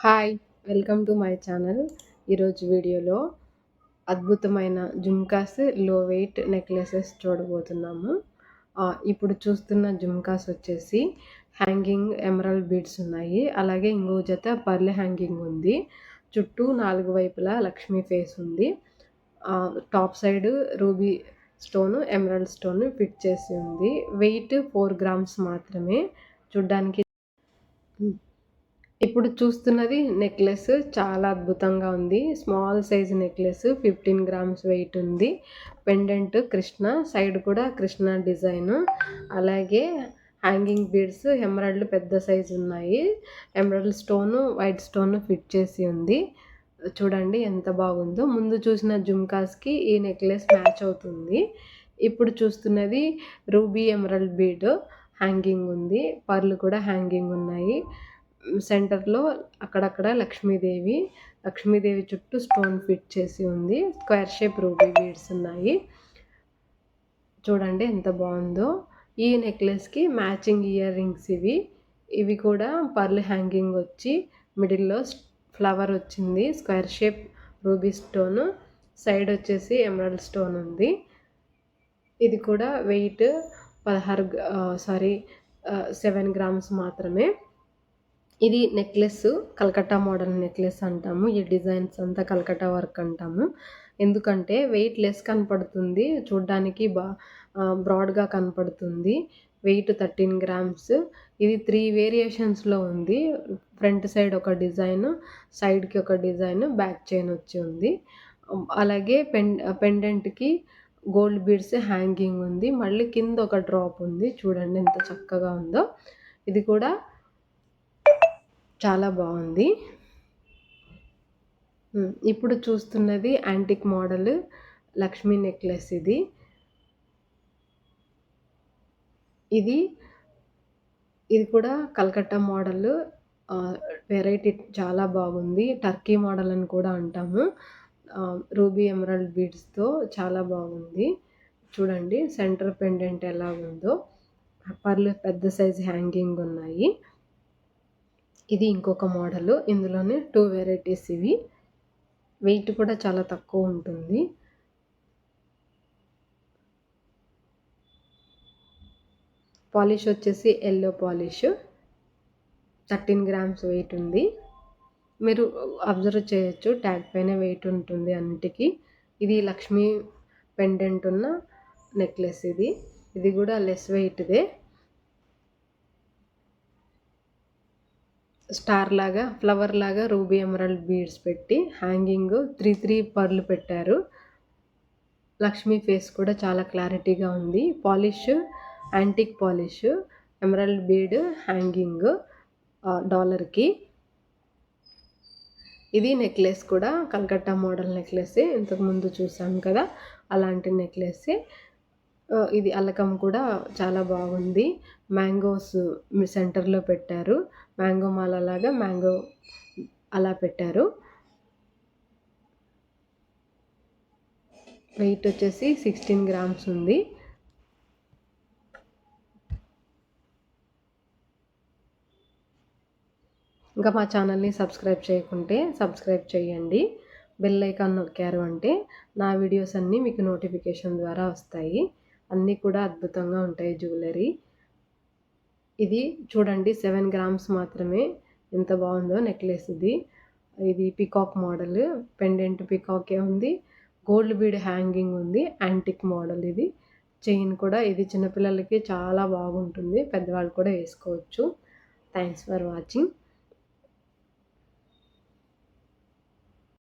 Hi! Welcome to my channel. ఈరోజు వీడియోలో అద్భుతమైన జుమ్కాస్, లో వెయిట్ నెక్లెసెస్ చూడబోతున్నాము. ఇప్పుడు చూస్తున్న జుమ్కాస్ వచ్చేసి హ్యాంగింగ్ ఎమరాల్డ్ బీడ్స్ ఉన్నాయి. అలాగే ఇంకో జత పర్ల్ హ్యాంగింగ్ ఉంది. చుట్టూ 4 వైపులా లక్ష్మీ ఫేస్ ఉంది. Top side ruby stone, emerald stone fit చేసి ఉంది. వెయిట్ 4 గ్రామ్స్ మాత్రమే. చూడ్డానికి ఇప్పుడు చూస్తున్నది నెక్లెస్ చాలా అద్భుతంగా ఉంది. Small size necklace 15 grams wait ఉంది. పెండెంట్ కృష్ణ, సైడ్ కూడా కృష్ణ డిజైన్. అలాగే హ్యాంగింగ్ బీడ్స్ ఎమరాల్డ్ పెద్ద సైజు ఉన్నాయి. Emerald stone, white stone fit చేసి ఉంది. చూడండి ఎంత బాగుందో. ముందు చూసిన జుమ్కాస్కి ఈ నెక్లెస్ మ్యాచ్ అవుతుంది. ఇప్పుడు చూస్తున్నది రూబీ ఎమరాల్డ్ బీడ్ హ్యాంగింగ్ ఉంది. పర్లు కూడా హ్యాంగింగ్ ఉన్నాయి. సెంటర్లో అక్కడక్కడ లక్ష్మీదేవి చుట్టూ స్టోన్ ఫిట్ చేసి ఉంది. స్క్వేర్ షేప్ రూబీ బీడ్స్ ఉన్నాయి. చూడండి ఎంత బాగుందో. ఈ నెక్లెస్కి మ్యాచింగ్ ఇయర్ రింగ్స్ ఇవి కూడా పర్ల్ హ్యాంగింగ్ వచ్చి మిడిల్లో ఫ్లవర్ వచ్చింది. Square shape ruby stone, side వచ్చేసి ఎమరాల్డ్ స్టోన్ ఉంది. ఇది కూడా వెయిట్ 7 గ్రామ్స్ మాత్రమే. ఇది నెక్లెస్ కలకత్తా మోడల్ నెక్లెస్ అంటాము. ఈ డిజైన్స్ అంతా కలకత్తా వర్క్ అంటాము. ఎందుకంటే వెయిట్ లెస్ కనపడుతుంది, చూడ్డానికి బ్రాడ్గా కనపడుతుంది. Weight 13 grams. ఇది 3 వేరియేషన్స్లో ఉంది. ఫ్రంట్ సైడ్ ఒక డిజైన్, సైడ్కి ఒక డిజైన్, బ్యాక్ చైన్ వచ్చి ఉంది. అలాగే పెండెంట్కి గోల్డ్ బీడ్స్ హ్యాంగింగ్ ఉంది. మళ్ళీ కింద ఒక డ్రాప్ ఉంది. చూడండి ఎంత చక్కగా ఉందో. ఇది కూడా చాలా బాగుంది. ఇప్పుడు చూస్తున్నది యాంటిక్ మోడల్ లక్ష్మీ నెక్లెస్. ఇది కూడా కలకత్తా మోడల్. వెరైటీ చాలా బాగుంది. టర్కీ మోడల్ అని కూడా అంటాము. రూబీ ఎమరాల్డ్ బీడ్స్తో చాలా బాగుంది. చూడండి సెంటర్ పెండెంట్ ఎలా ఉందో. పర్లు పెద్ద సైజ్ హ్యాంగింగ్ ఉన్నాయి. ఇది ఇంకొక మోడలు. ఇందులోనే 2 వెరైటీస్ ఇవి. వెయిట్ కూడా చాలా తక్కువ ఉంటుంది. పాలిష్ వచ్చేసి ఎల్లో పాలిష్. 13 గ్రామ్స్ వెయిట్ ఉంది. మీరు అబ్జర్వ్ చేయొచ్చు, ట్యాగ్ పైన వెయిట్ ఉంటుంది అన్నిటికీ. ఇది లక్ష్మీ పెండెంట్ ఉన్న నెక్లెస్. ఇది కూడా లెస్ వెయిట్దే. స్టార్ లాగా, ఫ్లవర్ లాగా రూబీ ఎమరాల్డ్ బీడ్స్ పెట్టి హ్యాంగింగ్ 3 పర్లు పెట్టారు. లక్ష్మీ ఫేస్ కూడా చాలా క్లారిటీగా ఉంది. Polish antique polish, emerald bead hanging డాలర్కి. ఇది నెక్లెస్ కూడా కలకత్తా మోడల్ నెక్లెస్. ఇంతకుముందు చూసాం కదా, అలాంటి నెక్లెస్. ఇది అల్లకం కూడా చాలా బాగుంది. మ్యాంగోస్ సెంటర్లో పెట్టారు. మ్యాంగో మాల లాగా మ్యాంగో అలా పెట్టారు. వెయిట్ వచ్చేసి 16 గ్రామ్స్ ఉంది. ఇంకా మా ఛానల్ని సబ్స్క్రైబ్ చేయకుంటే సబ్స్క్రైబ్ చేయండి. బెల్ ఐకాన్ నొక్కారు అంటే నా వీడియోస్ అన్నీ మీకు నోటిఫికేషన్ ద్వారా వస్తాయి. అన్నీ కూడా అద్భుతంగా ఉంటాయి జ్యువెలరీ. ఇది చూడండి 7 గ్రామ్స్ మాత్రమే. ఎంత బాగుందో నెక్లెస్. ఇది పికాక్ మోడల్. పెండెంట్ పికాకే ఉంది. గోల్డ్ బీడ్ హ్యాంగింగ్ ఉంది. యాంటిక్ మోడల్ ఇది. చైన్ కూడా ఇది చిన్నపిల్లలకి చాలా బాగుంటుంది. పెద్దవాళ్ళు కూడా వేసుకోవచ్చు. Thanks for watching.